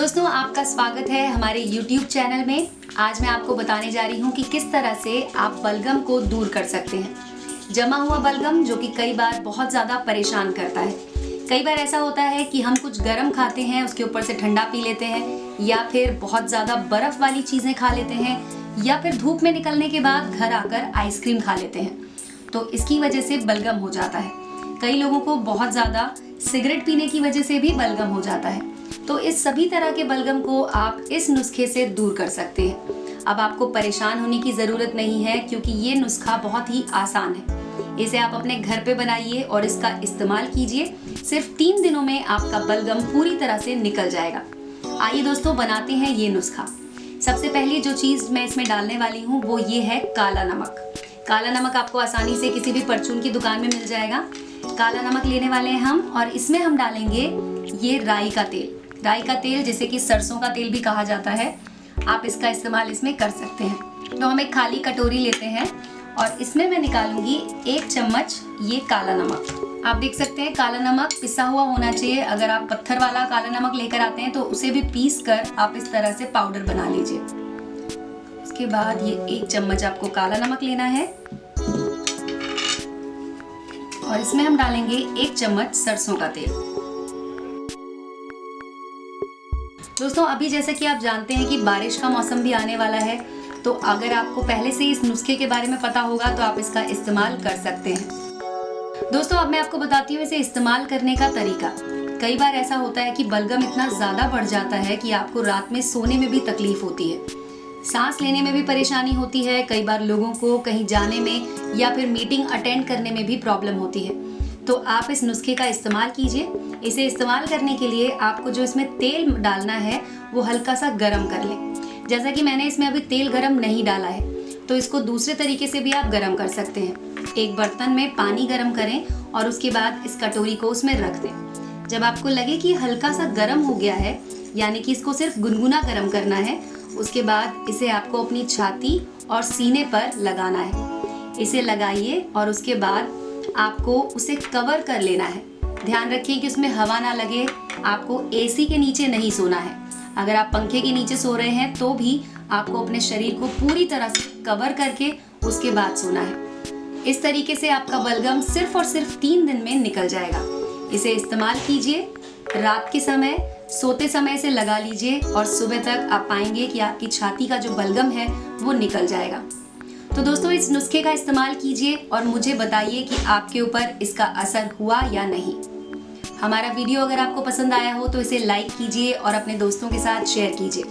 दोस्तों, आपका स्वागत है हमारे YouTube चैनल में। आज मैं आपको बताने जा रही हूँ कि किस तरह से आप बलगम को दूर कर सकते हैं। जमा हुआ बलगम जो कि कई बार बहुत ज़्यादा परेशान करता है। कई बार ऐसा होता है कि हम कुछ गर्म खाते हैं, उसके ऊपर से ठंडा पी लेते हैं, या फिर बहुत ज़्यादा बर्फ़ वाली चीज़ें खा लेते हैं, या फिर धूप में निकलने के बाद घर आकर आइसक्रीम खा लेते हैं, तो इसकी वजह से बलगम हो जाता है। कई लोगों को बहुत ज़्यादा सिगरेट पीने की वजह से भी बलगम हो जाता है। तो इस सभी तरह के बलगम को आप इस नुस्खे से दूर कर सकते हैं। अब आपको परेशान होने की ज़रूरत नहीं है, क्योंकि ये नुस्खा बहुत ही आसान है। इसे आप अपने घर पे बनाइए और इसका इस्तेमाल कीजिए। सिर्फ 3 दिनों में आपका बलगम पूरी तरह से निकल जाएगा। आइए दोस्तों, बनाते हैं ये नुस्खा। सबसे पहले जो चीज़ मैं इसमें डालने वाली हूँ वो ये है काला नमक। काला नमक आपको आसानी से किसी भी परचून की दुकान में मिल जाएगा। काला नमक लेने वाले हैं हम, और इसमें हम डालेंगे ये राई का तेल। राई का तेल, जिसे कि सरसों का तेल भी कहा जाता है, आप इसका इस्तेमाल इसमें कर सकते हैं। तो हम एक खाली कटोरी लेते हैं और इसमें मैं निकालूंगी 1 चम्मच ये काला नमक। आप देख सकते हैं काला नमक पिसा हुआ होना चाहिए। अगर आप पत्थर वाला काला नमक लेकर आते हैं तो उसे भी पीस कर आप इस तरह से पाउडर बना लीजिए। इसके बाद ये 1 चम्मच आपको काला नमक लेना है और इसमें हम डालेंगे 1 चम्मच सरसों का तेल। दोस्तों, अभी जैसे कि आप जानते हैं कि बारिश का मौसम भी आने वाला है, तो अगर आपको पहले से इस नुस्खे के बारे में पता होगा तो आप इसका इस्तेमाल कर सकते हैं। दोस्तों, अब मैं आपको बताती हूँ इसे इस्तेमाल करने का तरीका। कई बार ऐसा होता है कि बलगम इतना ज़्यादा बढ़ जाता है कि आपको रात में सोने में भी तकलीफ होती है, सांस लेने में भी परेशानी होती है। कई बार लोगों को कहीं जाने में या फिर मीटिंग अटेंड करने में भी प्रॉब्लम होती है। तो आप इस नुस्खे का इस्तेमाल कीजिए। इसे इस्तेमाल करने के लिए आपको जो इसमें तेल डालना है वो हल्का सा गरम कर लें। जैसा कि मैंने इसमें अभी तेल गरम नहीं डाला है, तो इसको दूसरे तरीके से भी आप गरम कर सकते हैं। एक बर्तन में पानी गरम करें और उसके बाद इस कटोरी को उसमें रख दें। जब आपको लगे कि हल्का सा गरम हो गया है, यानी कि इसको सिर्फ गुनगुना गरम करना है, उसके बाद इसे आपको अपनी छाती और सीने पर लगाना है। इसे लगाइए और उसके बाद आपको उसे कवर कर लेना है। ध्यान रखिए कि उसमें हवा ना लगे। आपको एसी के नीचे नहीं सोना है। अगर आप पंखे के नीचे सो रहे हैं तो भी आपको अपने शरीर को पूरी तरह से कवर करके उसके बाद सोना है। इस तरीके से आपका बलगम सिर्फ और सिर्फ 3 दिन में निकल जाएगा। इसे इस्तेमाल कीजिए। रात के समय सोते समय से लगा लीजिए और सुबह तक आप पाएंगे कि आपकी छाती का जो बलगम है वो निकल जाएगा। तो दोस्तों, इस नुस्खे का इस्तेमाल कीजिए और मुझे बताइए कि आपके ऊपर इसका असर हुआ या नहीं। हमारा वीडियो अगर आपको पसंद आया हो तो इसे लाइक कीजिए और अपने दोस्तों के साथ शेयर कीजिए।